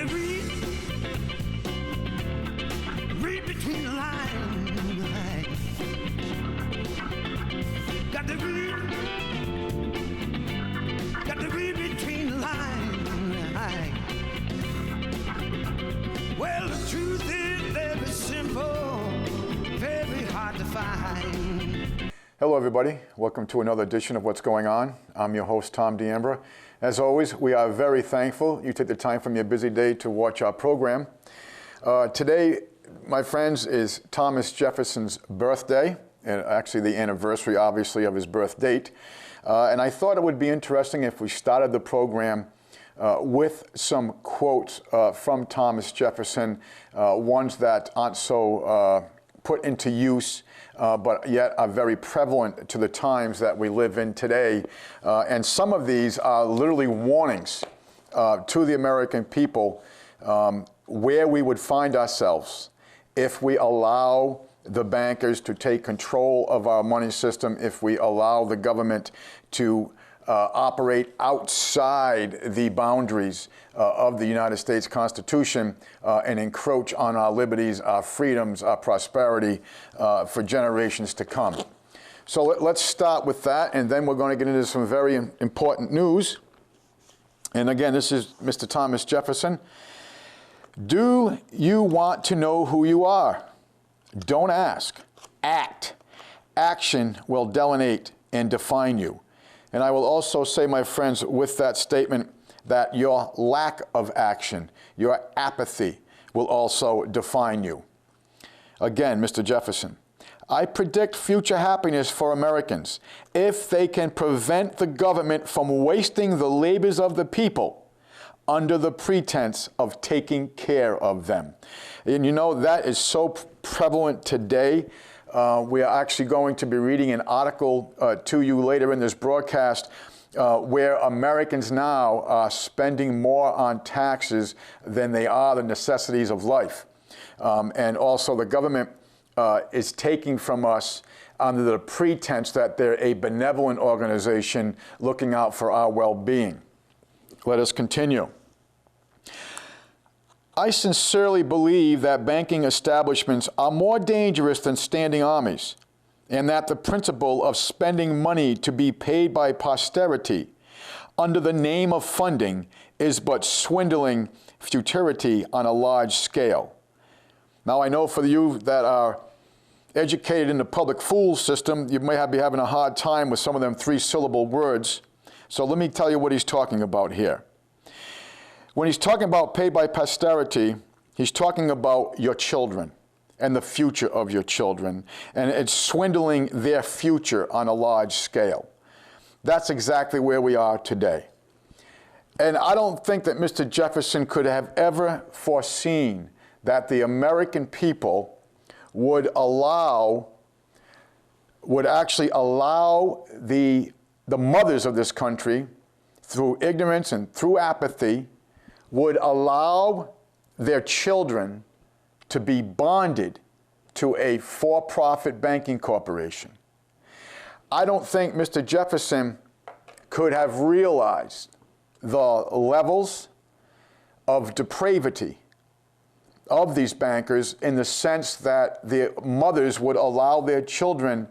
to read between the lines. Got to read between the lines. Well, the truth is very simple, very hard to find. Hello everybody, welcome to another edition of What's Going On. I'm your host, Tom D'Ambra. As always, we are very thankful you took the time from your busy day to watch our program. Today, my friends, is Thomas Jefferson's birthday, and actually the anniversary, obviously, of his birth date. And I thought it would be interesting if we started the program with some quotes from Thomas Jefferson, ones that aren't so put into use, but yet are very prevalent to the times that we live in today. And some of these are literally warnings to the American people where we would find ourselves if we allow the bankers to take control of our money system, if we allow the government to operate outside the boundaries of the United States Constitution and encroach on our liberties, our freedoms, our prosperity for generations to come. So let's start with that, and then we're going to get into some very important news. And again, this is Mr. Thomas Jefferson. Do you want to know who you are? Don't ask. Act. Action will delineate and define you. And I will also say, my friends, with that statement, that your lack of action, your apathy, will also define you. Again, Mr. Jefferson, I predict future happiness for Americans if they can prevent the government from wasting the labors of the people under the pretense of taking care of them. And you know, that is so prevalent today. We are actually going to be reading an article to you later in this broadcast where Americans now are spending more on taxes than they are the necessities of life. And also the government is taking from us under the pretense that they're a benevolent organization looking out for our well-being. Let us continue. I sincerely believe that banking establishments are more dangerous than standing armies, and that the principle of spending money to be paid by posterity under the name of funding is but swindling futurity on a large scale. Now, I know for you that are educated in the public school system, you may be having a hard time with some of them three-syllable words. So let me tell you what he's talking about here. When he's talking about paid by posterity, he's talking about your children and the future of your children, and it's swindling their future on a large scale. That's exactly where we are today. And I don't think that Mr. Jefferson could have ever foreseen that the American people would actually allow the mothers of this country, through ignorance and through apathy, would allow their children to be bonded to a for-profit banking corporation. I don't think Mr. Jefferson could have realized the levels of depravity of these bankers, in the sense that the mothers would allow their children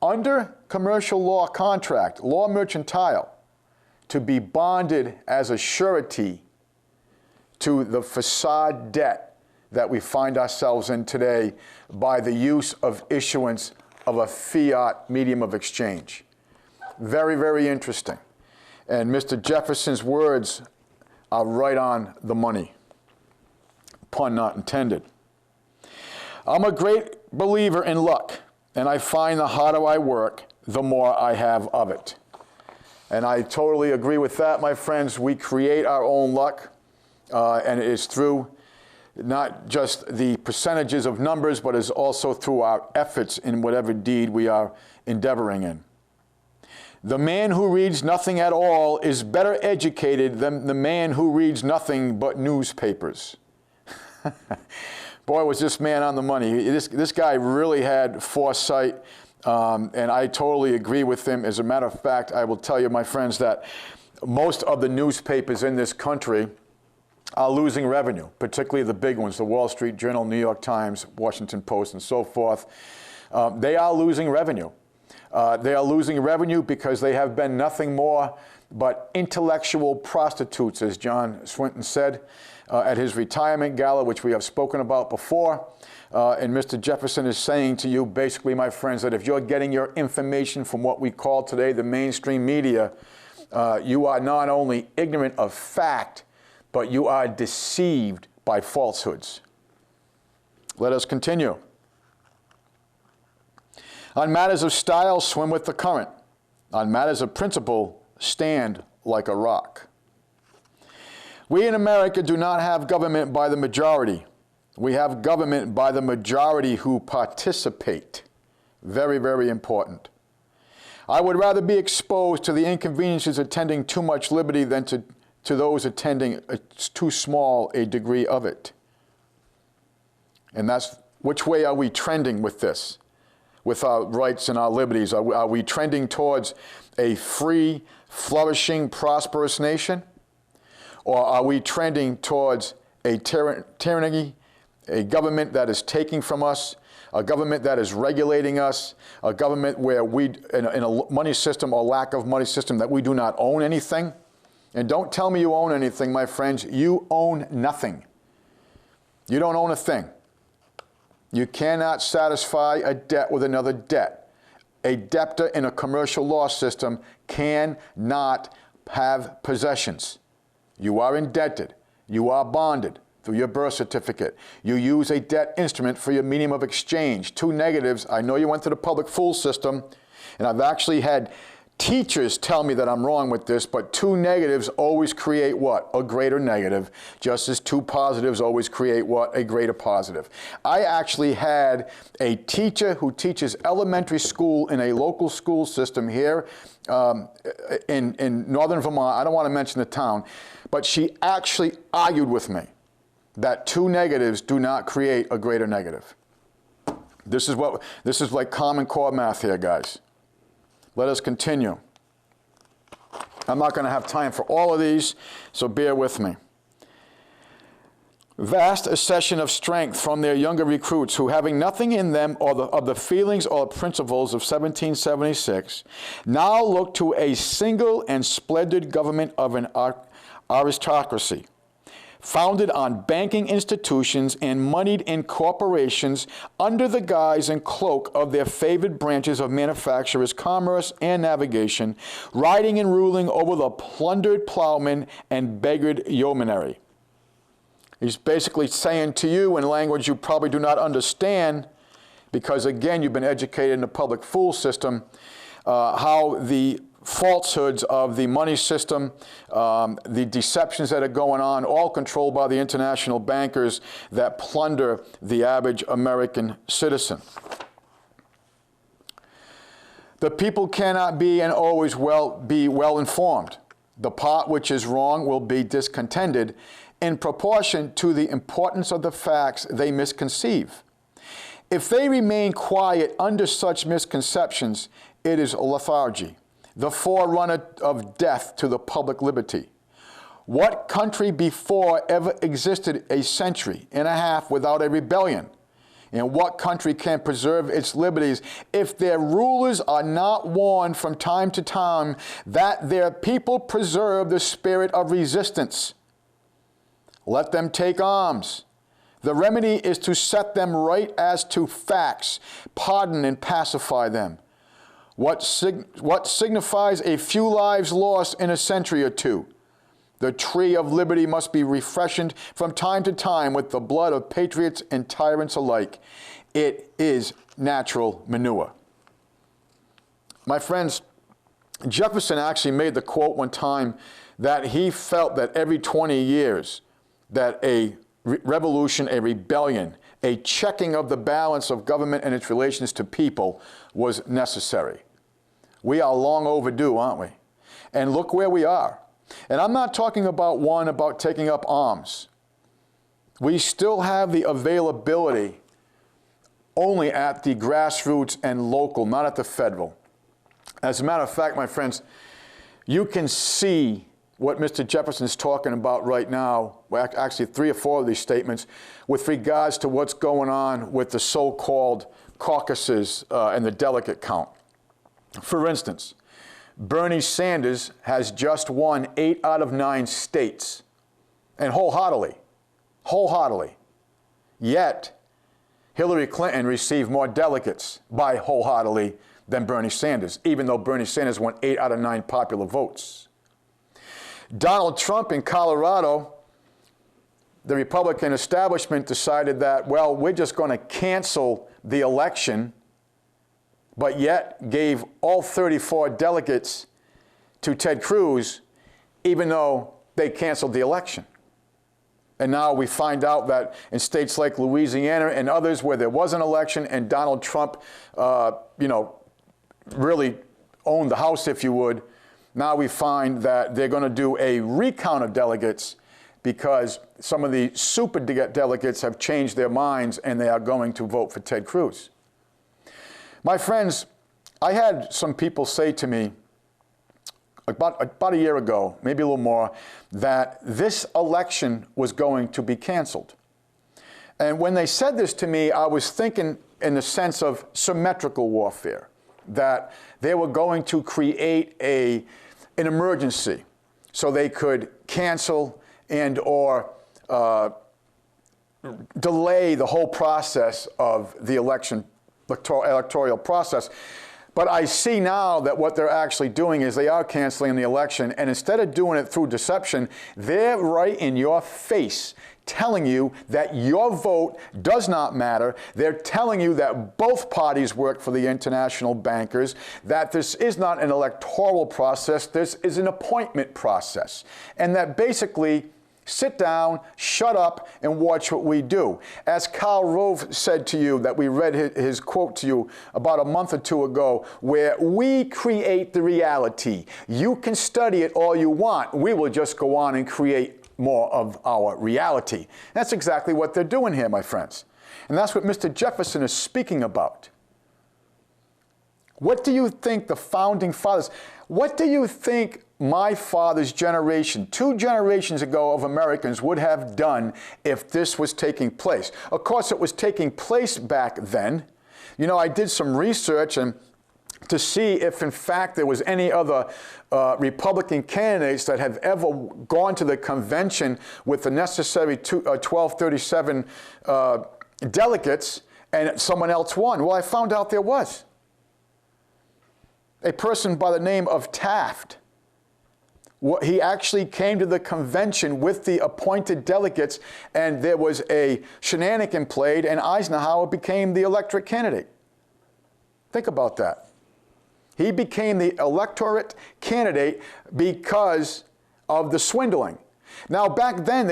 under commercial law contract, law mercantile, to be bonded as a surety to the facade debt that we find ourselves in today by the use of issuance of a fiat medium of exchange. Very, very interesting. And Mr. Jefferson's words are right on the money. Pun not intended. I'm a great believer in luck, and I find the harder I work, the more I have of it. And I totally agree with that, my friends. We create our own luck. And it is through not just the percentages of numbers, but is also through our efforts in whatever deed we are endeavoring in. The man who reads nothing at all is better educated than the man who reads nothing but newspapers. Boy, was this man on the money. This guy really had foresight, and I totally agree with him. As a matter of fact, I will tell you, my friends, that most of the newspapers in this country are losing revenue, particularly the big ones, the Wall Street Journal, New York Times, Washington Post, and so forth. They are losing revenue. They are losing revenue because they have been nothing more but intellectual prostitutes, as John Swinton said at his retirement gala, which we have spoken about before. And Mr. Jefferson is saying to you, basically, my friends, that if you're getting your information from what we call today the mainstream media, you are not only ignorant of fact, but you are deceived by falsehoods. Let us continue. On matters of style, swim with the current. On matters of principle, stand like a rock. We in America do not have government by the majority. We have government by the majority who participate. Very, very important. I would rather be exposed to the inconveniences attending too much liberty than to those attending too small a degree of it. And that's, which way are we trending with this? With our rights and our liberties? Are we trending towards a free, flourishing, prosperous nation? Or are we trending towards a tyranny, a government that is taking from us, a government that is regulating us, a government where we, in a money system or lack of money system, that we do not own anything? And don't tell me you own anything, my friends. You own nothing. You don't own a thing. You cannot satisfy a debt with another debt. A debtor in a commercial law system cannot have possessions. You are indebted. You are bonded through your birth certificate. You use a debt instrument for your medium of exchange. Two negatives. I know you went to the public fool system, and I've actually had teachers tell me that I'm wrong with this, but two negatives always create what? A greater negative, just as two positives always create what? A greater positive. I actually had a teacher who teaches elementary school in a local school system here in northern Vermont. I don't want to mention the town, but she actually argued with me that two negatives do not create a greater negative. This is like Common Core math here, guys. Let us continue. I'm not going to have time for all of these, so bear with me. Vast accession of strength from their younger recruits who, having nothing in them of the feelings or principles of 1776, now look to a single and splendid government of an aristocracy, founded on banking institutions and moneyed in corporations under the guise and cloak of their favored branches of manufacturers, commerce, and navigation, riding and ruling over the plundered plowman and beggared yeomanry. He's basically saying to you in language you probably do not understand, because again, you've been educated in the public fool system, how the falsehoods of the money system, the deceptions that are going on, all controlled by the international bankers that plunder the average American citizen. The people cannot be and always be well informed. The part which is wrong will be discontented in proportion to the importance of the facts they misconceive. If they remain quiet under such misconceptions, it is lethargy, the forerunner of death to the public liberty. What country before ever existed a century and a half without a rebellion? And what country can preserve its liberties if their rulers are not warned from time to time that their people preserve the spirit of resistance? Let them take arms. The remedy is to set them right as to facts, pardon and pacify them. What signifies a few lives lost in a century or two? The tree of liberty must be refreshed from time to time with the blood of patriots and tyrants alike. It is natural manure. My friends, Jefferson actually made the quote one time that he felt that every 20 years that a revolution, a rebellion, a checking of the balance of government and its relations to people was necessary. We are long overdue, aren't we? And look where we are. And I'm not talking about taking up arms. We still have the availability only at the grassroots and local, not at the federal. As a matter of fact, my friends, you can see what Mr. Jefferson is talking about right now, well, actually 3 or 4 of these statements, with regards to what's going on with the so-called caucuses and the delegate count. For instance, Bernie Sanders has just won 8 out of 9 states, and wholeheartedly. Yet, Hillary Clinton received more delegates by wholeheartedly than Bernie Sanders, even though Bernie Sanders won 8 out of 9 popular votes. Donald Trump in Colorado, the Republican establishment decided that, well, we're just going to cancel the election, but yet gave all 34 delegates to Ted Cruz, even though they canceled the election. And now we find out that in states like Louisiana and others where there was an election and Donald Trump, really owned the House, if you would, now we find that they're going to do a recount of delegates because some of the super delegates have changed their minds and they are going to vote for Ted Cruz. My friends, I had some people say to me about a year ago, maybe a little more, that this election was going to be canceled. And when they said this to me, I was thinking in the sense of symmetrical warfare, that they were going to create an emergency so they could cancel and or delay the whole process of the electoral process. But I see now that what they're actually doing is they are canceling the election, and instead of doing it through deception, they're right in your face telling you that your vote does not matter. They're telling you that both parties work for the international bankers, that this is not an electoral process, this is an appointment process, and that basically sit down, shut up, and watch what we do. As Karl Rove said to you, that we read his quote to you about a month or 2 ago, where we create the reality. You can study it all you want. We will just go on and create more of our reality. That's exactly what they're doing here, my friends. And that's what Mr. Jefferson is speaking about. What do you think the founding fathers, what do you think my father's generation, 2 generations ago of Americans would have done if this was taking place? Of course, it was taking place back then. You know, I did some research and to see if, in fact, there was any other Republican candidates that have ever gone to the convention with the necessary 1237 delegates and someone else won. Well, I found out there was. A person by the name of Taft. He actually came to the convention with the appointed delegates, and there was a shenanigan played, and Eisenhower became the electorate candidate. Think about that. He became the electorate candidate because of the swindling. Now, back then,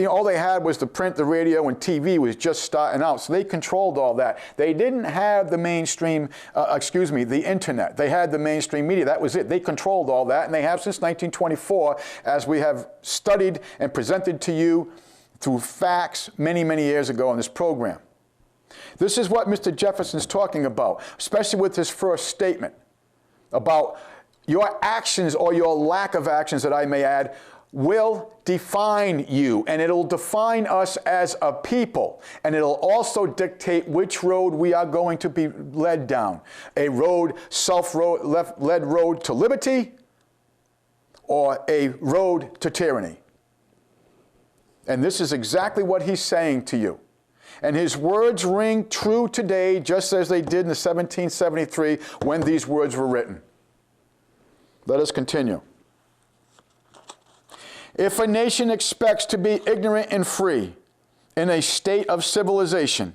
all they had was the print, the radio, and TV was just starting out, so they controlled all that. They didn't have the mainstream, the internet. They had the mainstream media. That was it. They controlled all that, and they have since 1924, as we have studied and presented to you through facts many, many years ago on this program. This is what Mr. Jefferson's talking about, especially with his first statement about your actions, or your lack of actions that I may add, will define you, and it'll define us as a people, and it'll also dictate which road we are going to be led down. A road, led road to liberty, or a road to tyranny. And this is exactly what he's saying to you. And his words ring true today, just as they did in 1773 when these words were written. Let us continue. If a nation expects to be ignorant and free in a state of civilization,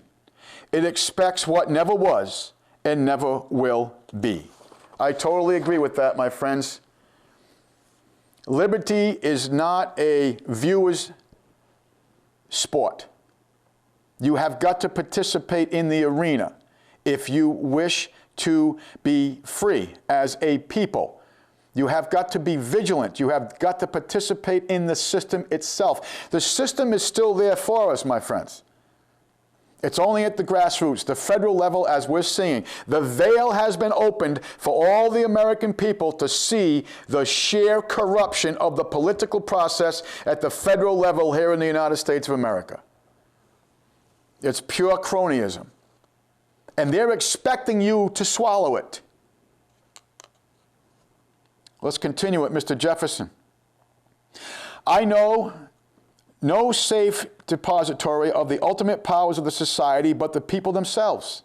it expects what never was and never will be. I totally agree with that, my friends. Liberty is not a viewer's sport. You have got to participate in the arena if you wish to be free as a people. You have got to be vigilant. You have got to participate in the system itself. The system is still there for us, my friends. It's only at the grassroots, the federal level, as we're seeing. The veil has been opened for all the American people to see the sheer corruption of the political process at the federal level here in the United States of America. It's pure cronyism. And they're expecting you to swallow it. Let's continue with Mr. Jefferson. I know no safe depository of the ultimate powers of the society but the people themselves.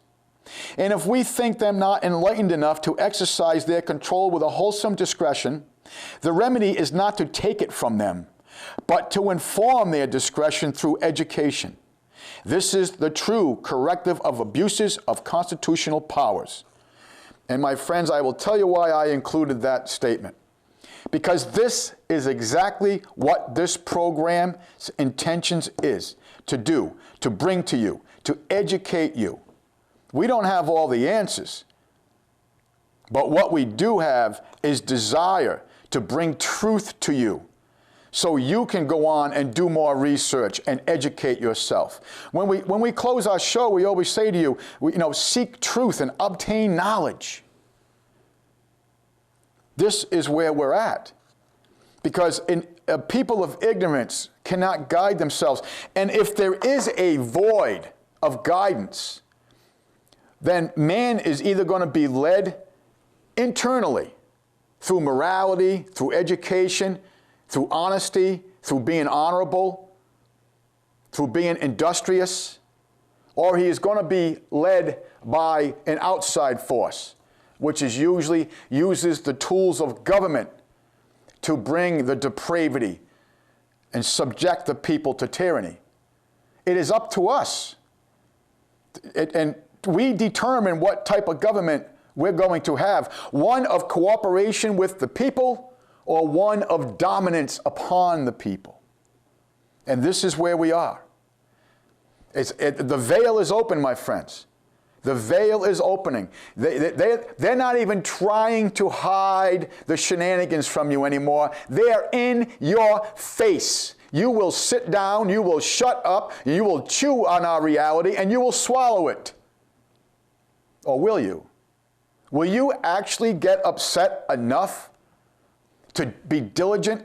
And if we think them not enlightened enough to exercise their control with a wholesome discretion, the remedy is not to take it from them, but to inform their discretion through education. This is the true corrective of abuses of constitutional powers. And my friends, I will tell you why I included that statement. Because this is exactly what this program's intentions is to do, to bring to you, to educate you. We don't have all the answers, but what we do have is desire to bring truth to you so you can go on and do more research and educate yourself. When we close our show, we always say to you, seek truth and obtain knowledge. This is where we're at. Because people of ignorance cannot guide themselves. And if there is a void of guidance, then man is either going to be led internally through morality, through education, through honesty, through being honorable, through being industrious, or he is going to be led by an outside force, which is usually uses the tools of government to bring the depravity and subject the people to tyranny. It is up to us. And we determine what type of government we're going to have. One of cooperation with the people or one of dominance upon the people. And this is where we are. The veil is open, my friends. The veil is opening. They're not even trying to hide the shenanigans from you anymore. They're in your face. You will sit down, you will shut up, you will chew on our reality, and you will swallow it. Or will you? Will you actually get upset enough to be diligent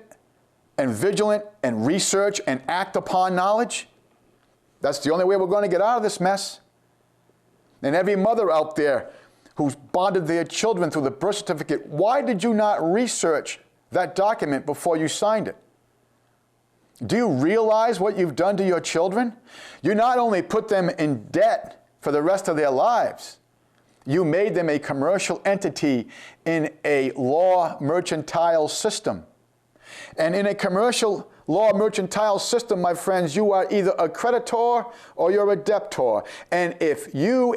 and vigilant and research and act upon knowledge? That's the only way we're going to get out of this mess. And every mother out there who's bonded their children through the birth certificate, why did you not research that document before you signed it? Do you realize what you've done to your children? You not only put them in debt for the rest of their lives, you made them a commercial entity in a law mercantile system. And in a commercial law mercantile system, my friends, you are either a creditor or you're a debtor. And if you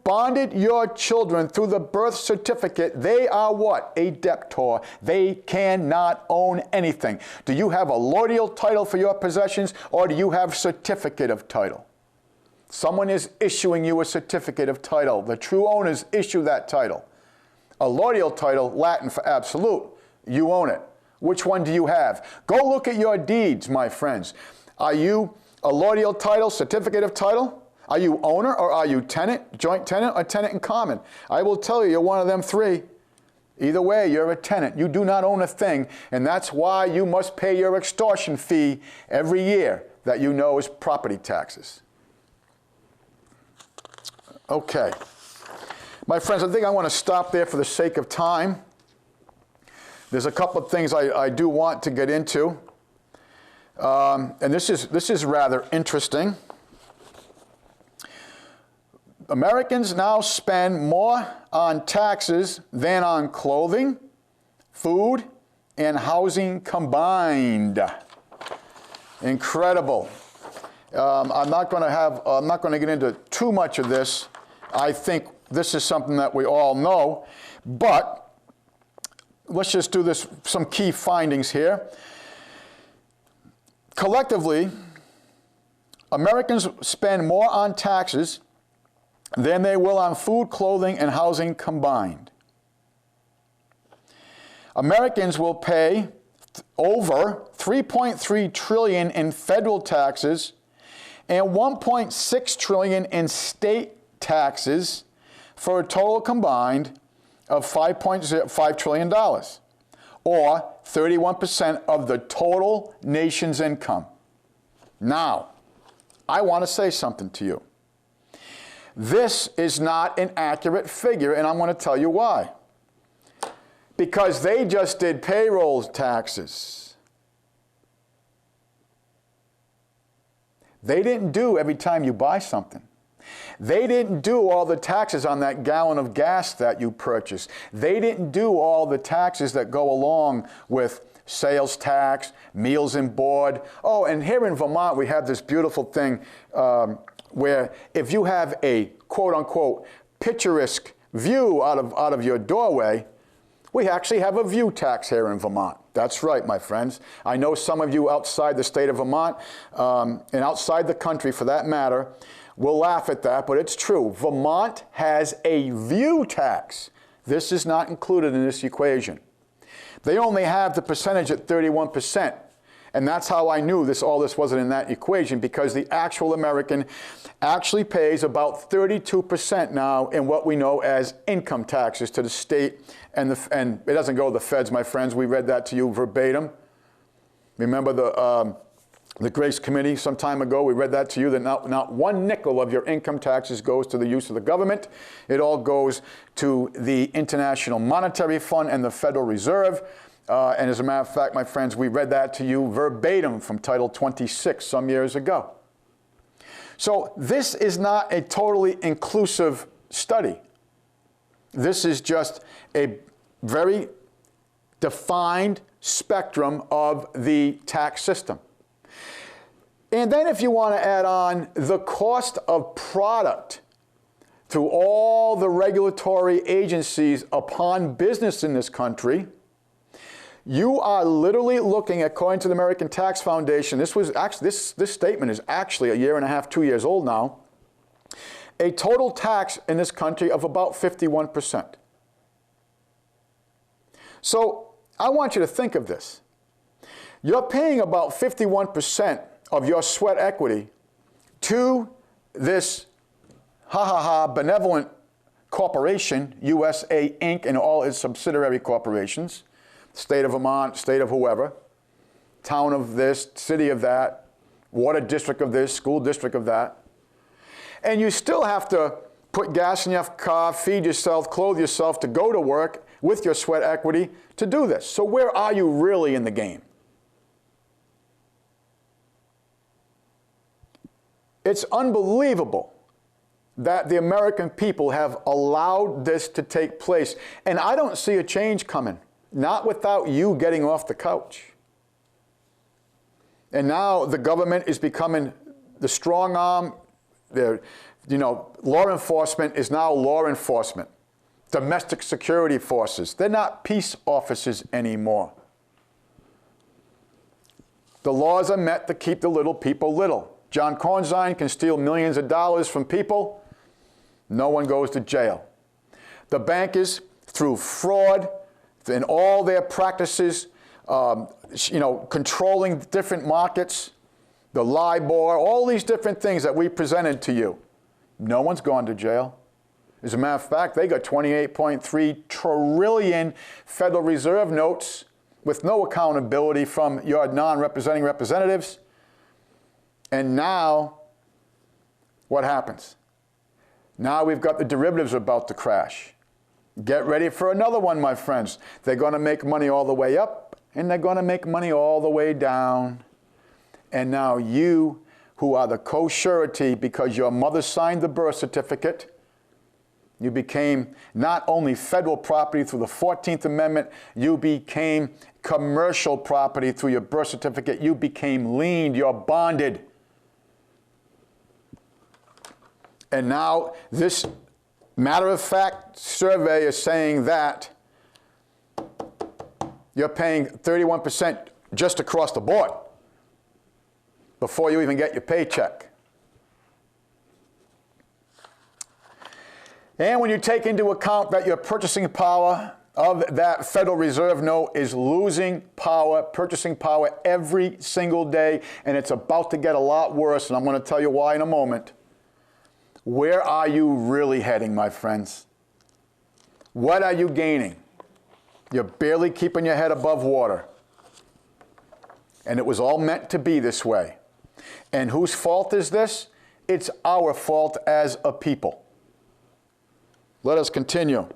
bonded your children through the birth certificate, they are what? A debtor. They cannot own anything. Do you have a lordal title for your possessions, or do you have certificate of title? Someone is issuing you a certificate of title. The true owners issue that title. A lordal title, Latin for absolute. You own it. Which one do you have? Go look at your deeds, my friends. Are you a lordal title, certificate of title? Are you owner, or are you tenant, joint tenant, or tenant in common? I will tell you, you're one of them three. Either way, you're a tenant. You do not own a thing, and that's why you must pay your extortion fee every year that you know is property taxes. Okay. My friends, I think I want to stop there for the sake of time. There's a couple of things I do want to get into. And this is rather interesting. Americans now spend more on taxes than on clothing, food, and housing combined. Incredible. I'm not going to get into too much of this. I think this is something that we all know, but let's just do this, some key findings here. Collectively, Americans spend more on taxes than they will on food, clothing, and housing combined. Americans will pay over $3.3 trillion in federal taxes and $1.6 trillion in state taxes for a total combined of $5 trillion, or 31% of the total nation's income. Now, I want to say something to you. This is not an accurate figure, and I'm going to tell you why. Because they just did payroll taxes. They didn't do every time you buy something. They didn't do all the taxes on that gallon of gas that you purchase. They didn't do all the taxes that go along with sales tax, meals and board. Oh, and here in Vermont, we have this beautiful thing where if you have a quote-unquote picturesque view out of your doorway, we actually have a view tax here in Vermont. That's right, my friends. I know some of you outside the state of Vermont, and outside the country for that matter, will laugh at that, but it's true. Vermont has a view tax. This is not included in this equation. They only have the percentage at 31%. And that's how I knew all this wasn't in that equation, because the actual American actually pays about 32% now in what we know as income taxes to the state, and it doesn't go to the feds, my friends. We read that to you verbatim. Remember the Grace Committee some time ago? We read that to you, that not one nickel of your income taxes goes to the use of the government. It all goes to the International Monetary Fund and the Federal Reserve. And as a matter of fact, my friends, we read that to you verbatim from Title 26 some years ago. So this is not a totally inclusive study. This is just a very defined spectrum of the tax system. And then if you want to add on the cost of product through all the regulatory agencies upon business in this country, you are literally looking, according to the American Tax Foundation, this statement is actually a year and a half, 2 years old now, a total tax in this country of about 51%. So I want you to think of this. You're paying about 51% of your sweat equity to this benevolent corporation, USA Inc., and all its subsidiary corporations, state of Vermont, state of whoever, town of this, city of that, water district of this, school district of that. And you still have to put gas in your car, feed yourself, clothe yourself to go to work with your sweat equity to do this. So where are you really in the game? It's unbelievable that the American people have allowed this to take place. And I don't see a change coming. Not without you getting off the couch. And now the government is becoming the strong arm. Law enforcement is now law enforcement. Domestic security forces. They're not peace officers anymore. The laws are meant to keep the little people little. John Kornzine can steal millions of dollars from people. No one goes to jail. The bankers, through fraud, in all their practices, controlling different markets, the LIBOR, all these different things that we presented to you. No one's gone to jail. As a matter of fact, they got 28.3 trillion Federal Reserve notes with no accountability from your non-representing representatives. And now, what happens? Now we've got the derivatives about to crash. Get ready for another one, my friends. They're going to make money all the way up, and they're going to make money all the way down. And now you, who are the co-surety because your mother signed the birth certificate, you became not only federal property through the 14th Amendment, you became commercial property through your birth certificate. You became liened, you're bonded. And now this matter-of-fact survey is saying that you're paying 31% just across the board before you even get your paycheck. And when you take into account that your purchasing power of that Federal Reserve note is losing power, purchasing power every single day, and it's about to get a lot worse, and I'm going to tell you why in a moment. Where are you really heading, my friends? What are you gaining? You're barely keeping your head above water. And it was all meant to be this way. And whose fault is this? It's our fault as a people. Let us continue.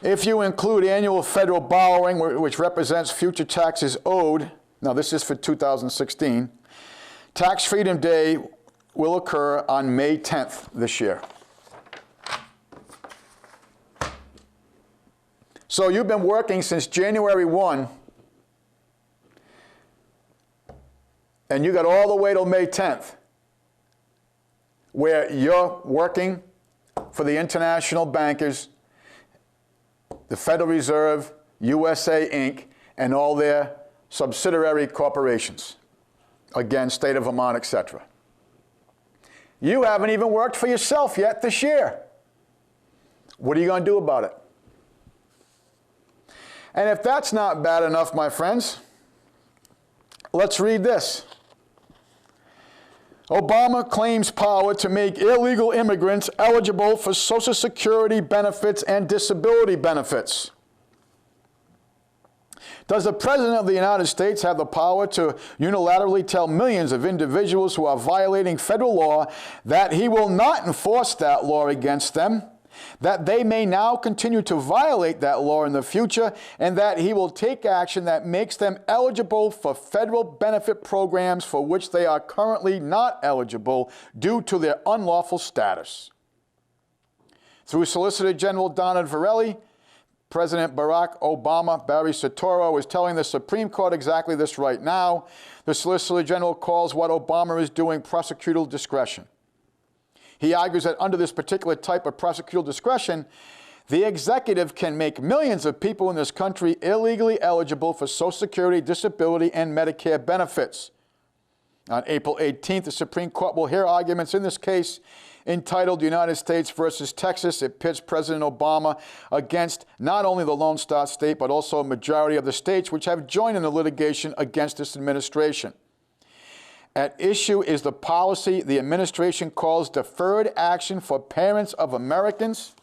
If you include annual federal borrowing, which represents future taxes owed, now this is for 2016, Tax Freedom Day will occur on May 10th this year. So you've been working since January 1, and you got all the way till May 10th, where you're working for the international bankers, the Federal Reserve, USA Inc., and all their subsidiary corporations. Again, state of Vermont, etc. You haven't even worked for yourself yet this year. What are you going to do about it? And if that's not bad enough, my friends, let's read this. Obama claims power to make illegal immigrants eligible for Social Security benefits and disability benefits. Does the President of the United States have the power to unilaterally tell millions of individuals who are violating federal law that he will not enforce that law against them, that they may now continue to violate that law in the future, and that he will take action that makes them eligible for federal benefit programs for which they are currently not eligible due to their unlawful status? Through Solicitor General Donna Verrilli, President Barack Obama, Barry Soetoro, is telling the Supreme Court exactly this right now. The Solicitor General calls what Obama is doing prosecutorial discretion. He argues that under this particular type of prosecutorial discretion, the executive can make millions of people in this country illegally eligible for Social Security, disability, and Medicare benefits. On April 18th, the Supreme Court will hear arguments in this case entitled United States versus Texas. It pits President Obama against not only the Lone Star State, but also a majority of the states which have joined in the litigation against this administration. At issue is the policy the administration calls deferred action for parents of Americans.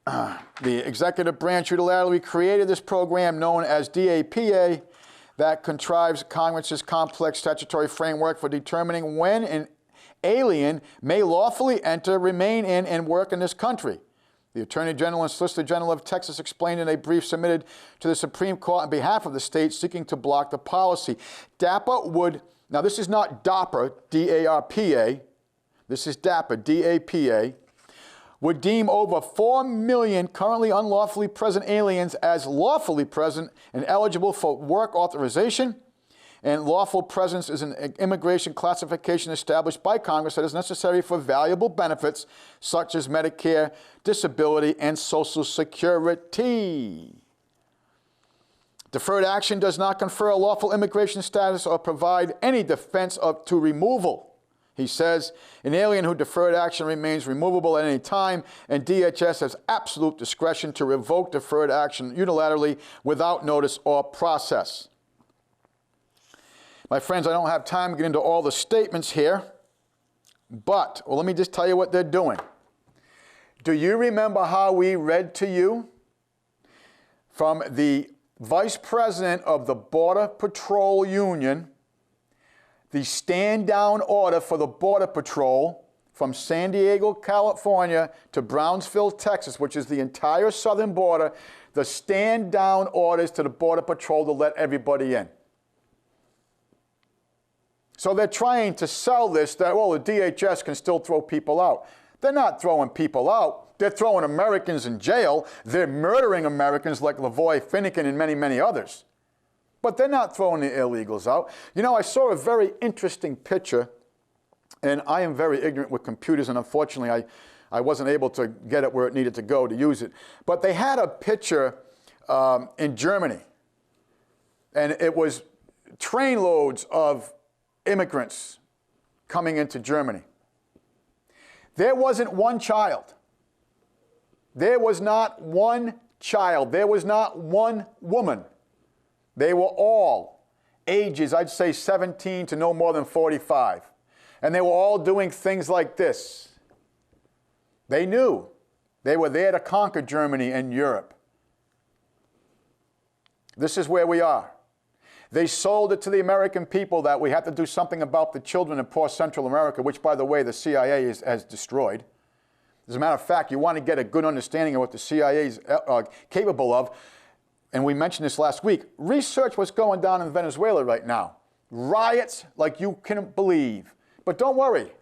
The executive branch unilaterally created this program known as DAPA that contrives Congress's complex statutory framework for determining when an alien may lawfully enter, remain in, and work in this country. The Attorney General and Solicitor General of Texas explained in a brief submitted to the Supreme Court on behalf of the state seeking to block the policy. DAPA would, now this is not DARPA, D-A-R-P-A, this is DAPA, D-A-P-A, would deem over 4 million currently unlawfully present aliens as lawfully present and eligible for work authorization. And lawful presence is an immigration classification established by Congress that is necessary for valuable benefits such as Medicare, disability, and Social Security. Deferred action does not confer a lawful immigration status or provide any defense to removal. He says, an alien who deferred action remains removable at any time, and DHS has absolute discretion to revoke deferred action unilaterally without notice or process. My friends, I don't have time to get into all the statements here, but let me just tell you what they're doing. Do you remember how we read to you from the Vice President of the Border Patrol Union the stand-down order for the Border Patrol from San Diego, California to Brownsville, Texas, which is the entire southern border, the stand-down orders to the Border Patrol to let everybody in? So they're trying to sell this that, well, the DHS can still throw people out. They're not throwing people out. They're throwing Americans in jail. They're murdering Americans like Lavoy Finnegan and many, many others. But they're not throwing the illegals out. You know, I saw a very interesting picture, and I am very ignorant with computers, and unfortunately I wasn't able to get it where it needed to go to use it. But they had a picture in Germany, and it was trainloads of immigrants coming into Germany. There wasn't one child There was not one child. There was not one woman. They were all ages, I'd say 17 to no more than 45. And they were all doing things like this. They knew they were there to conquer Germany and Europe. This is where we are. They sold it to the American people that we have to do something about the children in poor Central America, which, by the way, the CIA has destroyed. As a matter of fact, you want to get a good understanding of what the CIA is capable of, and we mentioned this last week. Research what's going down in Venezuela right now. Riots like you can't believe. But don't worry.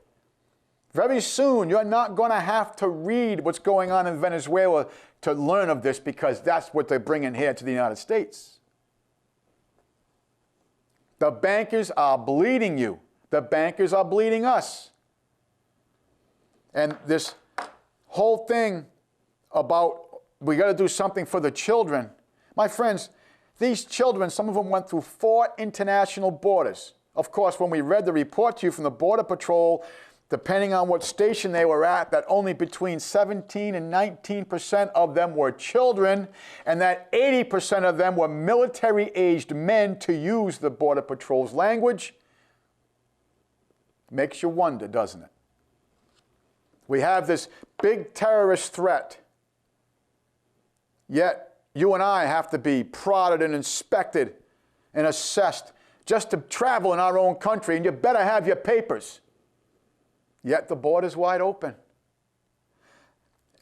Very soon, you're not going to have to read what's going on in Venezuela to learn of this, because that's what they're bringing here to the United States. The bankers are bleeding you. The bankers are bleeding us. And this whole thing about we got to do something for the children. My friends, these children, some of them went through 4 international borders. Of course, when we read the report to you from the Border Patrol, depending on what station they were at, that only between 17 and 19% of them were children, and that 80% of them were military-aged men, to use the Border Patrol's language. Makes you wonder, doesn't it? We have this big terrorist threat, yet you and I have to be prodded and inspected and assessed just to travel in our own country, and you better have your papers. Yet the border's wide open.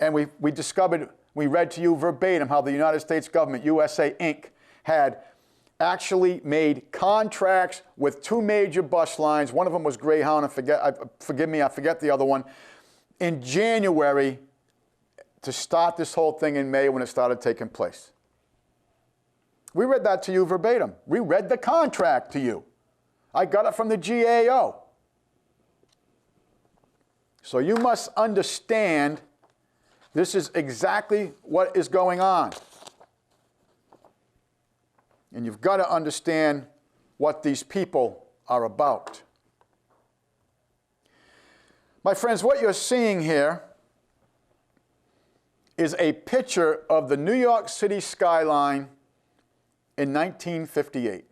And we discovered, we read to you verbatim how the United States government, USA Inc., had actually made contracts with 2 major bus lines. One of them was Greyhound, and forgive me, I forget the other one, in January to start this whole thing in May when it started taking place. We read that to you verbatim. We read the contract to you. I got it from the GAO. So you must understand this is exactly what is going on. And you've got to understand what these people are about. My friends, what you're seeing here is a picture of the New York City skyline in 1958.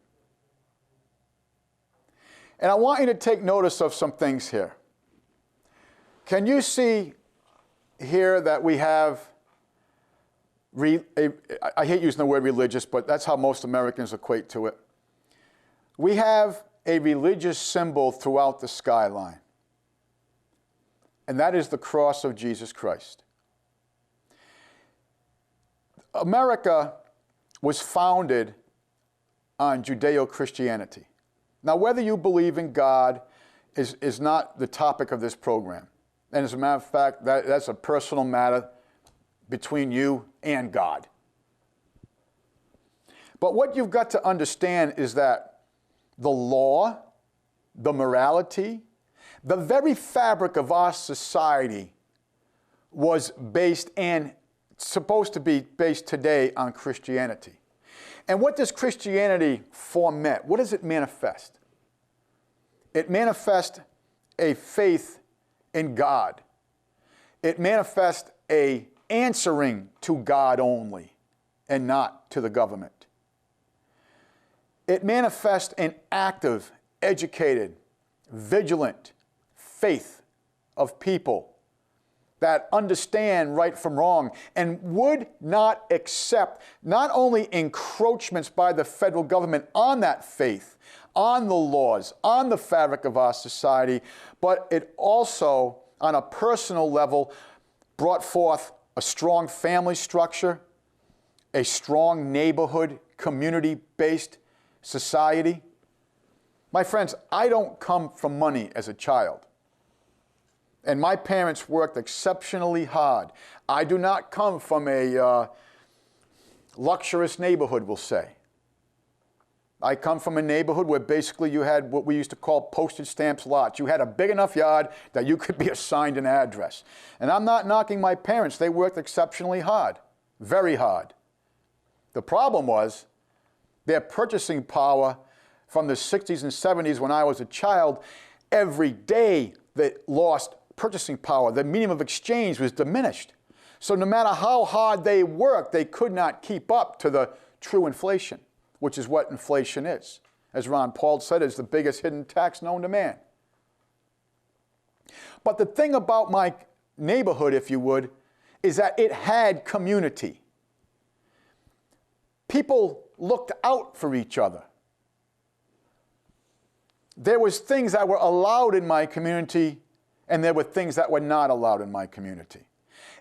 And I want you to take notice of some things here. Can you see here that we have, I hate using the word religious, but that's how most Americans equate to it. We have a religious symbol throughout the skyline, and that is the cross of Jesus Christ. America was founded on Judeo-Christianity. Now, whether you believe in God is not the topic of this program. And as a matter of fact, that's a personal matter between you and God. But what you've got to understand is that the law, the morality, the very fabric of our society was based and supposed to be based today on Christianity. And what does Christianity foment? What does it manifest? It manifests a faith in God. It manifests a answering to God only and not to the government. It manifests an active, educated, vigilant faith of people that understand right from wrong and would not accept not only encroachments by the federal government on that faith, on the laws, on the fabric of our society, but it also, on a personal level, brought forth a strong family structure, a strong neighborhood, community-based society. My friends, I don't come from money as a child. And my parents worked exceptionally hard. I do not come from a luxurious neighborhood, we'll say. I come from a neighborhood where basically you had what we used to call postage stamps lots. You had a big enough yard that you could be assigned an address. And I'm not knocking my parents. They worked exceptionally hard, very hard. The problem was their purchasing power from the 60s and 70s when I was a child, every day they lost purchasing power. The medium of exchange was diminished. So no matter how hard they worked, they could not keep up to the true inflation, which is what inflation is. As Ron Paul said, it's the biggest hidden tax known to man. But the thing about my neighborhood, if you would, is that it had community. People looked out for each other. There was things that were allowed in my community, and there were things that were not allowed in my community.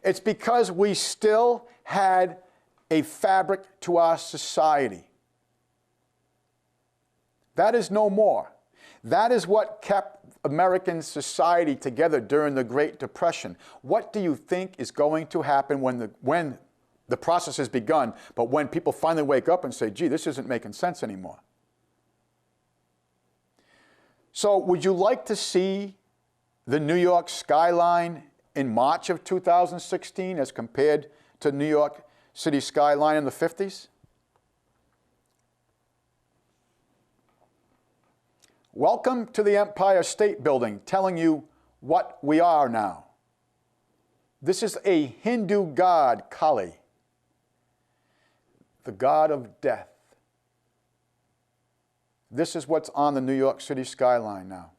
It's because we still had a fabric to our society. That is no more. That is what kept American society together during the Great Depression. What do you think is going to happen when the process has begun, but when people finally wake up and say, gee, this isn't making sense anymore? So would you like to see the New York skyline in March of 2016 as compared to New York City skyline in the 50s? Welcome to the Empire State Building, telling you what we are now. This is a Hindu god, Kali, the god of death. This is what's on the New York City skyline now.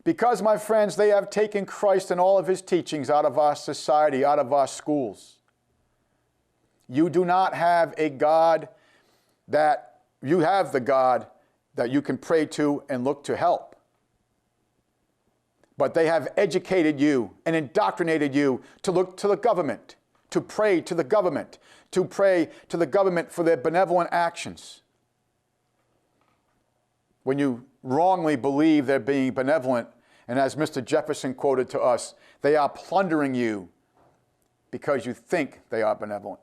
Because, my friends, they have taken Christ and all of his teachings out of our society, out of our schools. You do not have a God that, you have the God that you can pray to and look to help. But they have educated you and indoctrinated you to look to the government, to pray to the government, to pray to the government for their benevolent actions. When you wrongly believe they're being benevolent, and as Mr. Jefferson quoted to us, they are plundering you because you think they are benevolent.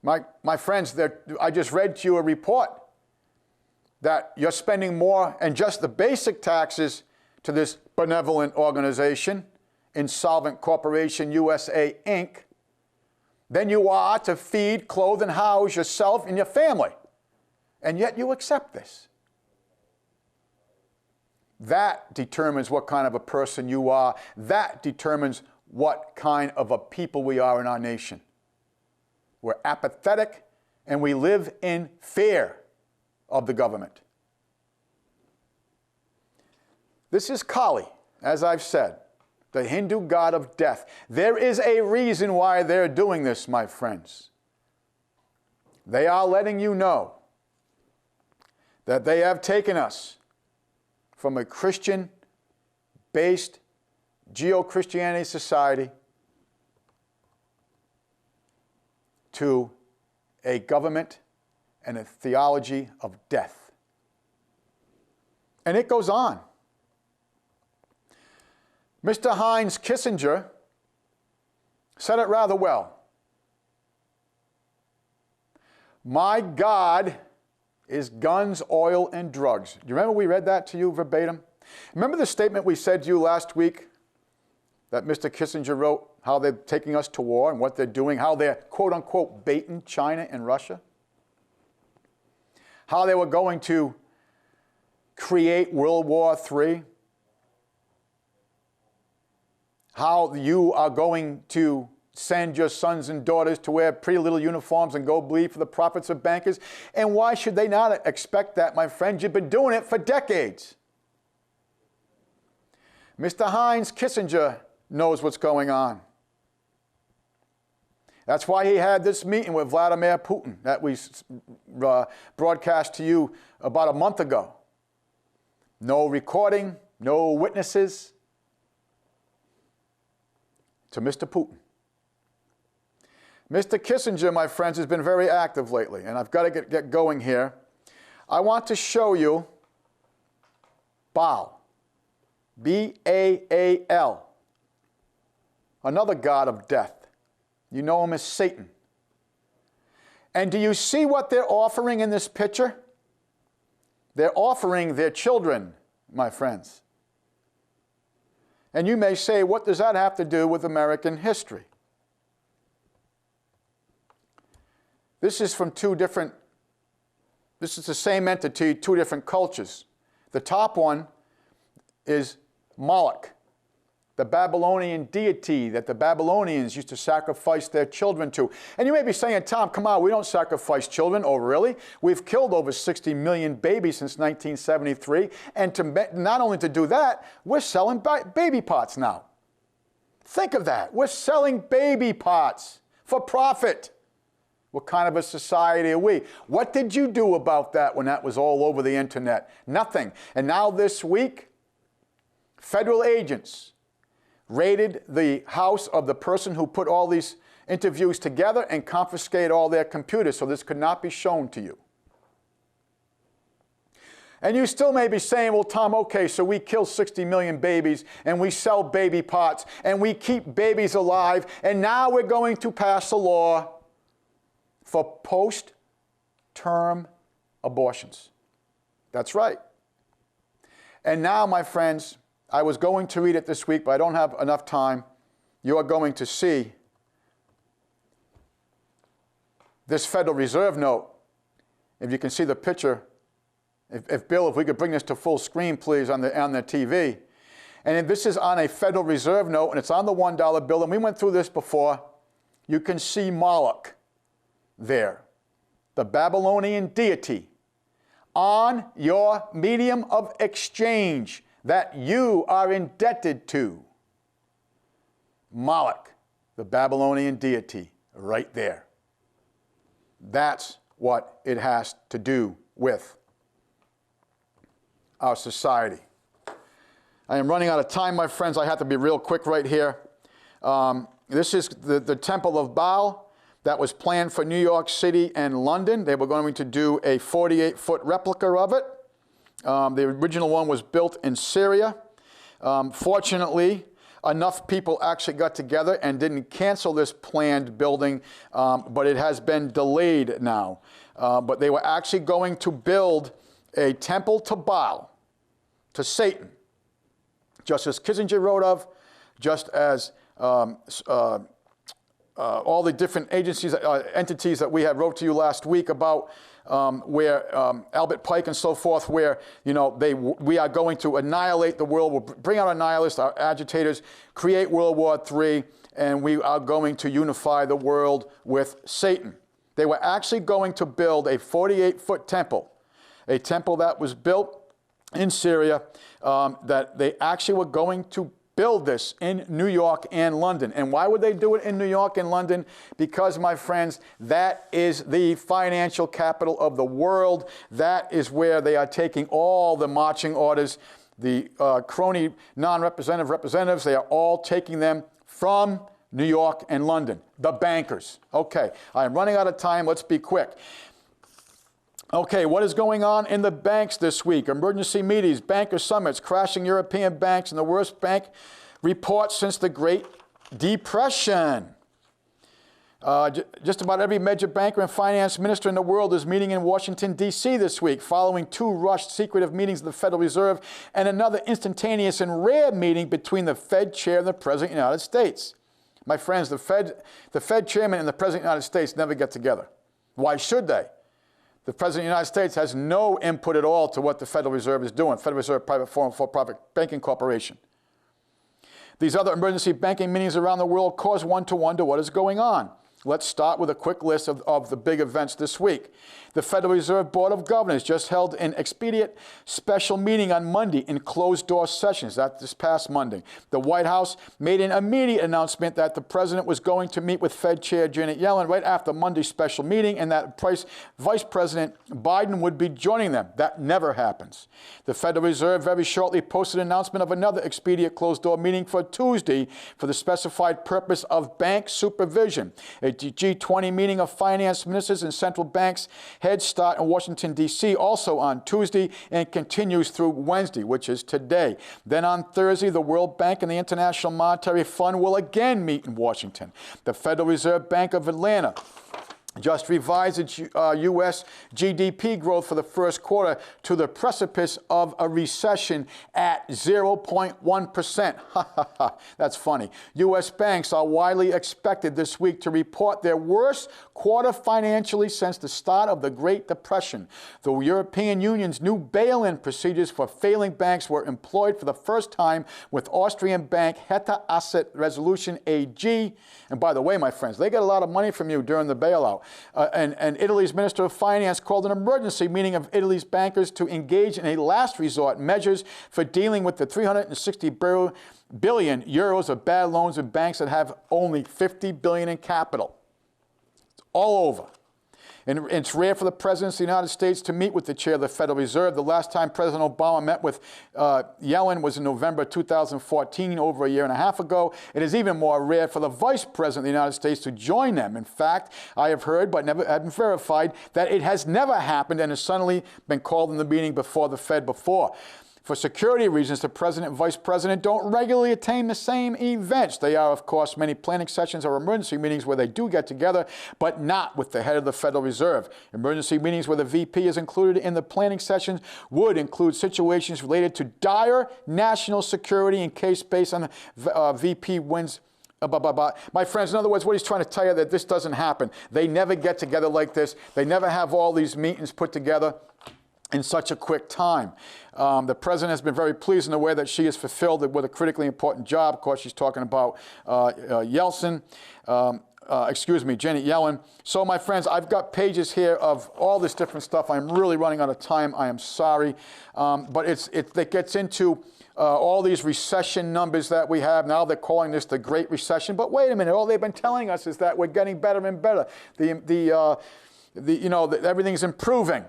My friends, I just read to you a report that you're spending more in just the basic taxes to this benevolent organization, Insolvent Corporation USA, Inc., than you are to feed, clothe, and house yourself and your family. And yet you accept this. That determines what kind of a person you are. That determines what kind of a people we are in our nation. We're apathetic, and we live in fear of the government. This is Kali, as I've said, the Hindu god of death. There is a reason why they're doing this, my friends. They are letting you know that they have taken us from a Christian-based Geo-Christianity society to a government and a theology of death. And it goes on. Mr. Heinz Kissinger said it rather well. My God is guns, oil, and drugs. Do you remember we read that to you verbatim? Remember the statement we said to you last week that Mr. Kissinger wrote, how they're taking us to war and what they're doing, how they're, quote unquote, baiting China and Russia? How they were going to create World War III? How you are going to send your sons and daughters to wear pretty little uniforms and go bleed for the profits of bankers? And why should they not expect that, my friends? You've been doing it for decades. Mr. Heinz Kissinger knows what's going on. That's why he had this meeting with Vladimir Putin that we broadcast to you about a month ago. No recording, no witnesses. To Mr. Putin. Mr. Kissinger, my friends, has been very active lately, and I've got to get going here. I want to show you Baal, B-A-A-L, another god of death. You know him as Satan. And do you see what they're offering in this picture? They're offering their children, my friends. And you may say, what does that have to do with American history? This is from this is the same entity, two different cultures. The top one is Moloch, the Babylonian deity that the Babylonians used to sacrifice their children to. And you may be saying, Tom, come on, we don't sacrifice children. Oh, really? We've killed over 60 million babies since 1973. And not only to do that, we're selling baby pots now. Think of that. We're selling baby pots for profit. What kind of a society are we? What did you do about that when that was all over the internet? Nothing. And now this week, federal agents raided the house of the person who put all these interviews together and confiscated all their computers, so this could not be shown to you. And you still may be saying, well, Tom, okay, so we kill 60 million babies and we sell baby pots and we keep babies alive, and now we're going to pass a law for post-term abortions. That's right. And now, my friends, I was going to read it this week, but I don't have enough time. You are going to see this Federal Reserve note. If you can see the picture, if Bill, if we could bring this to full screen, please, on the TV. And this is on a Federal Reserve note, and it's on the $1 bill, and we went through this before. You can see Moloch there, the Babylonian deity, on your medium of exchange that you are indebted to. Moloch, the Babylonian deity, right there. That's what it has to do with our society. I am running out of time, my friends. I have to be real quick right here. This is the Temple of Baal that was planned for New York City and London. They were going to do a 48-foot replica of it. The original one was built in Syria. Fortunately, enough people actually got together and didn't cancel this planned building, but it has been delayed now. But they were actually going to build a temple to Baal, to Satan, just as Kissinger wrote of, just as all the different agencies, entities that we had wrote to you last week about, where Albert Pike and so forth, where we are going to annihilate the world. We'll bring out our nihilists, our agitators, create World War III, and we are going to unify the world with Satan. They were actually going to build a 48-foot temple, a temple that was built in Syria, that they actually were going to build this in New York and London. And why would they do it in New York and London? Because, my friends, that is the financial capital of the world. That is where they are taking all the marching orders, the crony non-representative representatives. They are all taking them from New York and London. The bankers. Okay, I am running out of time. Let's be quick. Okay, what is going on in the banks this week? Emergency meetings, banker summits, crashing European banks, and the worst bank report since the Great Depression. Just about every major banker and finance minister in the world is meeting in Washington, D.C. this week, following two rushed, secretive meetings of the Federal Reserve and another instantaneous and rare meeting between the Fed chair and the President of the United States. My friends, the Fed chairman and the President of the United States never get together. Why should they? The President of the United States has no input at all to what the Federal Reserve is doing. Federal Reserve, private forum, for-profit banking corporation. These other emergency banking meetings around the world cause one to wonder what is going on. Let's start with a quick list of the big events this week. The Federal Reserve Board of Governors just held an expedient special meeting on Monday in closed-door sessions. That's this past Monday. The White House made an immediate announcement that the president was going to meet with Fed Chair Janet Yellen right after Monday's special meeting, and that Vice President Biden would be joining them. That never happens. The Federal Reserve very shortly posted an announcement of another expedient closed-door meeting for Tuesday for the specified purpose of bank supervision. A G20 meeting of finance ministers and central banks heads start in Washington, D.C. also on Tuesday and continues through Wednesday, which is today. Then on Thursday, the World Bank and the International Monetary Fund will again meet in Washington. The Federal Reserve Bank of Atlanta just revised its U.S. GDP growth for the first quarter to the precipice of a recession at 0.1%. That's funny. U.S. banks are widely expected this week to report their worst quarter financially since the start of the Great Depression. The European Union's new bail-in procedures for failing banks were employed for the first time with Austrian bank Hertha Asset Resolution AG. And by the way, my friends, they get a lot of money from you during the bailout. And Italy's Minister of Finance called an emergency meeting of Italy's bankers to engage in a last resort measures for dealing with the 360 billion euros of bad loans in banks that have only 50 billion in capital. It's all over. And it's rare for the President of the United States to meet with the chair of the Federal Reserve. The last time President Obama met with Yellen was in November 2014, over a year and a half ago. It is even more rare for the Vice President of the United States to join them. In fact, I have heard, but never have been verified, that it has never happened and has suddenly been called in the meeting before the Fed before. For security reasons, the President and Vice President don't regularly attend the same events. They are, of course, many planning sessions or emergency meetings where they do get together, but not with the head of the Federal Reserve. Emergency meetings where the VP is included in the planning sessions would include situations related to dire national security in case based on the VP wins. My friends, in other words, what he's trying to tell you that this doesn't happen. They never get together like this. They never have all these meetings put together in such a quick time. The president has been very pleased in the way that she has fulfilled it with a critically important job. Of course, she's talking about Janet Yellen. So, my friends, I've got pages here of all this different stuff. I'm really running out of time. I am sorry. But it gets into all these recession numbers that we have. Now they're calling this the Great Recession. But wait a minute. All they've been telling us is that we're getting better and better. Everything's improving.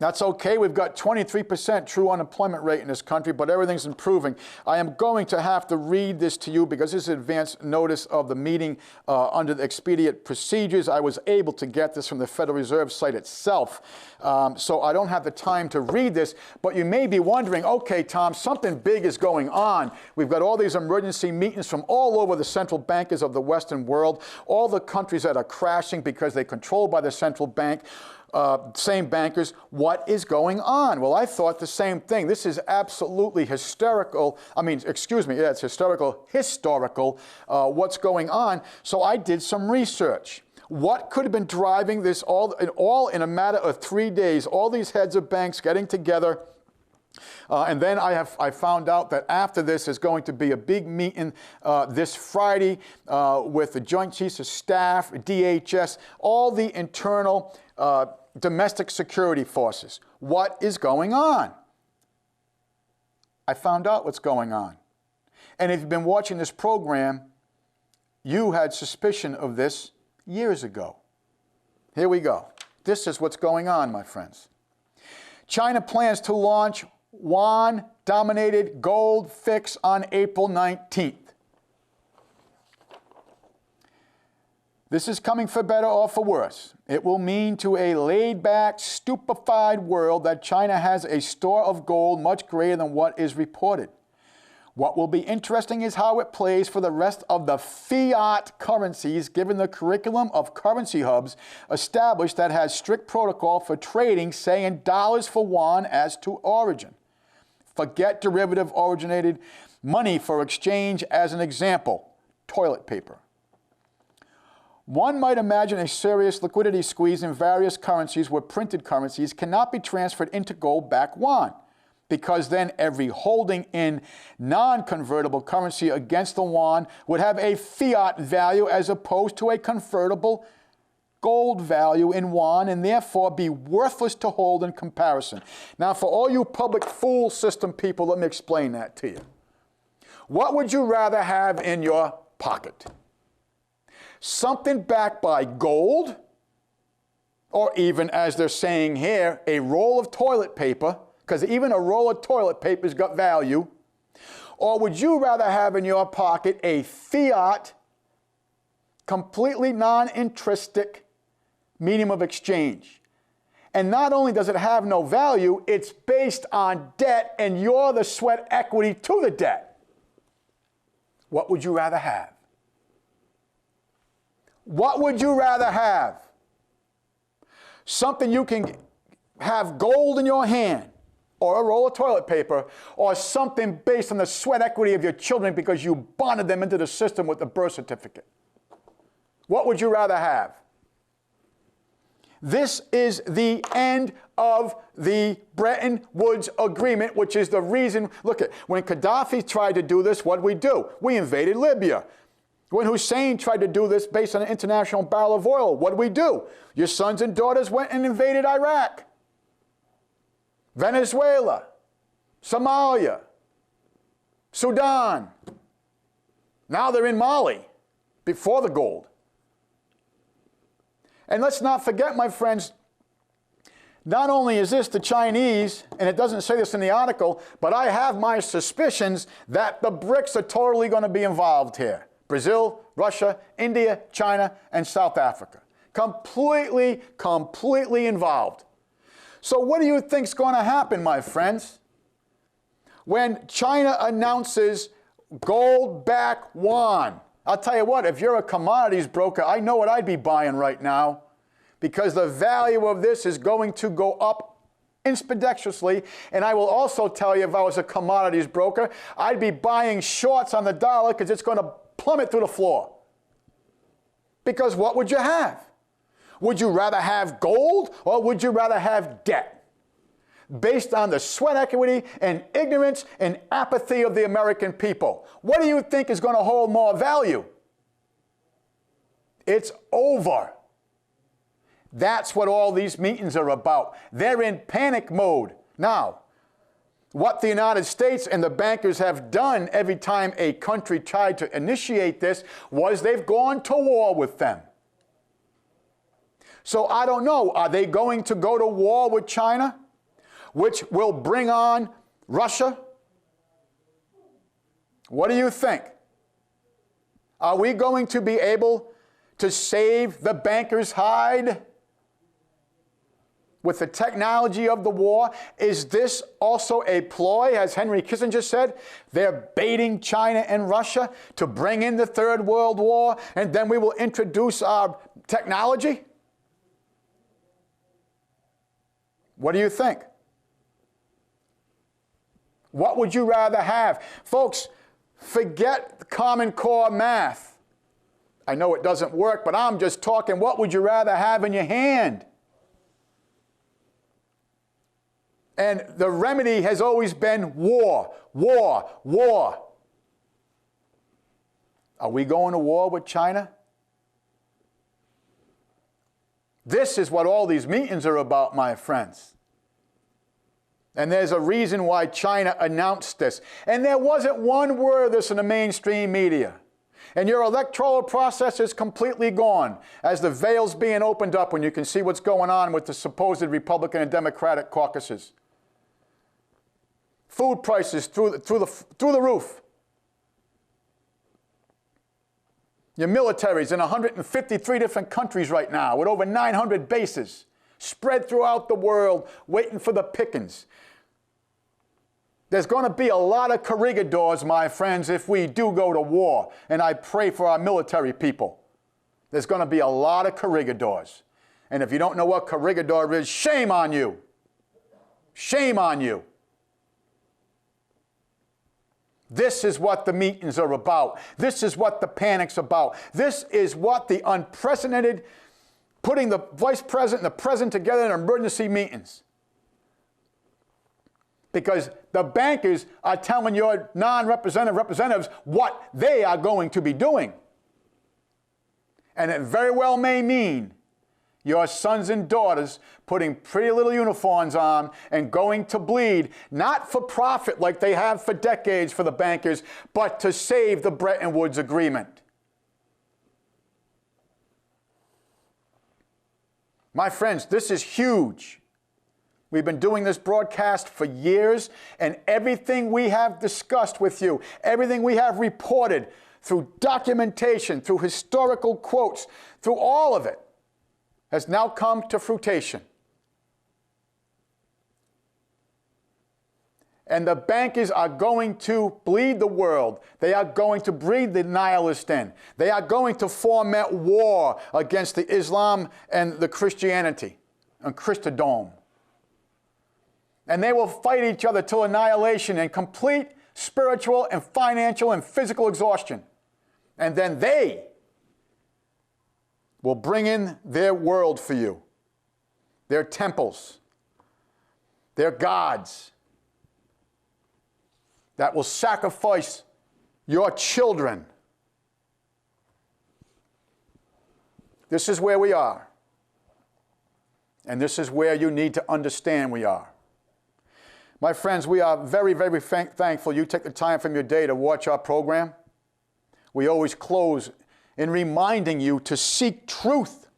That's okay. We've got 23% true unemployment rate in this country, but everything's improving. I am going to have to read this to you because this is advance notice of the meeting under the expedient procedures. I was able to get this from the Federal Reserve site itself, so I don't have the time to read this, but you may be wondering, okay, Tom, something big is going on. We've got all these emergency meetings from all over the central bankers of the Western world, all the countries that are crashing because they're controlled by the central bank. Same bankers, what is going on? Well, I thought the same thing. This is absolutely hysterical. It's historical, what's going on. So I did some research. What could have been driving this all in a matter of 3 days, all these heads of banks getting together. And then I found out that after this is going to be a big meeting this Friday with the Joint Chiefs of Staff, DHS, all the internal domestic security forces. What is going on? I found out what's going on. And if you've been watching this program, you had suspicion of this years ago. Here we go. This is what's going on, my friends. China plans to launch yuan-dominated gold fix on April 19th. This is coming for better or for worse. It will mean to a laid-back, stupefied world that China has a store of gold much greater than what is reported. What will be interesting is how it plays for the rest of the fiat currencies, given the curriculum of currency hubs established that has strict protocol for trading, say in dollars for yuan as to origin. Forget derivative originated money for exchange as an example, toilet paper. One might imagine a serious liquidity squeeze in various currencies where printed currencies cannot be transferred into gold-backed yuan, because then every holding in non-convertible currency against the yuan would have a fiat value as opposed to a convertible gold value in yuan and therefore be worthless to hold in comparison. Now, for all you public fool system people, let me explain that to you. What would you rather have in your pocket? Something backed by gold, or even, as they're saying here, a roll of toilet paper, because even a roll of toilet paper's got value, or would you rather have in your pocket a fiat, completely non-intrinsic medium of exchange? And not only does it have no value, it's based on debt, and you're the sweat equity to the debt. What would you rather have? What would you rather have? Something you can have gold in your hand, or a roll of toilet paper, or something based on the sweat equity of your children because you bonded them into the system with the birth certificate? What would you rather have? This is the end of the Bretton Woods Agreement, which is the reason, look at, when Gaddafi tried to do this, what did we do? We invaded Libya. When Hussein tried to do this based on an international barrel of oil, what did we do? Your sons and daughters went and invaded Iraq, Venezuela, Somalia, Sudan. Now they're in Mali, before the gold. And let's not forget, my friends, not only is this the Chinese, and it doesn't say this in the article, but I have my suspicions that the BRICS are totally going to be involved here. Brazil, Russia, India, China, and South Africa. Completely involved. So what do you think is going to happen, my friends? When China announces gold-backed yuan, I'll tell you what, if you're a commodities broker, I know what I'd be buying right now, because the value of this is going to go up expeditiously. And I will also tell you, if I was a commodities broker, I'd be buying shorts on the dollar because it's going to plummet through the floor. Because what would you have? Would you rather have gold, or would you rather have debt? Based on the sweat equity and ignorance and apathy of the American people, what do you think is going to hold more value? It's over. That's what all these meetings are about. They're in panic mode. Now, what the United States and the bankers have done every time a country tried to initiate this was they've gone to war with them. So I don't know, are they going to go to war with China, which will bring on Russia? What do you think? Are we going to be able to save the bankers' hide with the technology of the war? Is this also a ploy, as Henry Kissinger said? They're baiting China and Russia to bring in the Third World War, and then we will introduce our technology? What do you think? What would you rather have? Folks, forget Common Core math. I know it doesn't work, but I'm just talking, what would you rather have in your hand? And the remedy has always been war, war, war. Are we going to war with China? This is what all these meetings are about, my friends. And there's a reason why China announced this. And there wasn't one word of this in the mainstream media. And your electoral process is completely gone as the veil's being opened up when you can see what's going on with the supposed Republican and Democratic caucuses. Food prices through the roof. Your military's in 153 different countries right now with over 900 bases spread throughout the world waiting for the pickings. There's going to be a lot of corregidors, my friends, if we do go to war, and I pray for our military people. There's going to be a lot of corregidors. And if you don't know what corregidor is, shame on you. Shame on you. This is what the meetings are about. This is what the panic's about. This is what the unprecedented, putting the vice president and the president together in emergency meetings. Because the bankers are telling your non-representative representatives what they are going to be doing. And it very well may mean your sons and daughters putting pretty little uniforms on and going to bleed, not for profit like they have for decades for the bankers, but to save the Bretton Woods Agreement. My friends, this is huge. We've been doing this broadcast for years, and everything we have discussed with you, everything we have reported through documentation, through historical quotes, through all of it, has now come to fruition. And the bankers are going to bleed the world. They are going to breed the nihilist in. They are going to foment war against the Islam and the Christianity and Christendom. And they will fight each other till annihilation and complete spiritual and financial and physical exhaustion. And then they will bring in their world for you, their temples, their gods that will sacrifice your children. This is where we are. And this is where you need to understand we are. My friends, we are very, very thankful you take the time from your day to watch our program. We always close in reminding you to seek truth,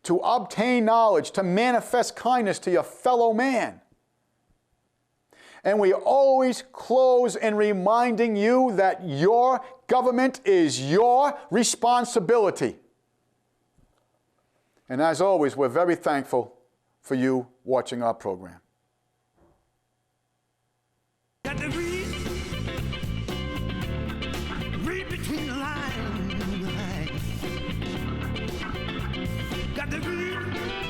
to obtain knowledge, to manifest kindness to your fellow man. And we always close in reminding you that your government is your responsibility. And as always, we're very thankful for you watching our program. Got to read between the lines. Got to read.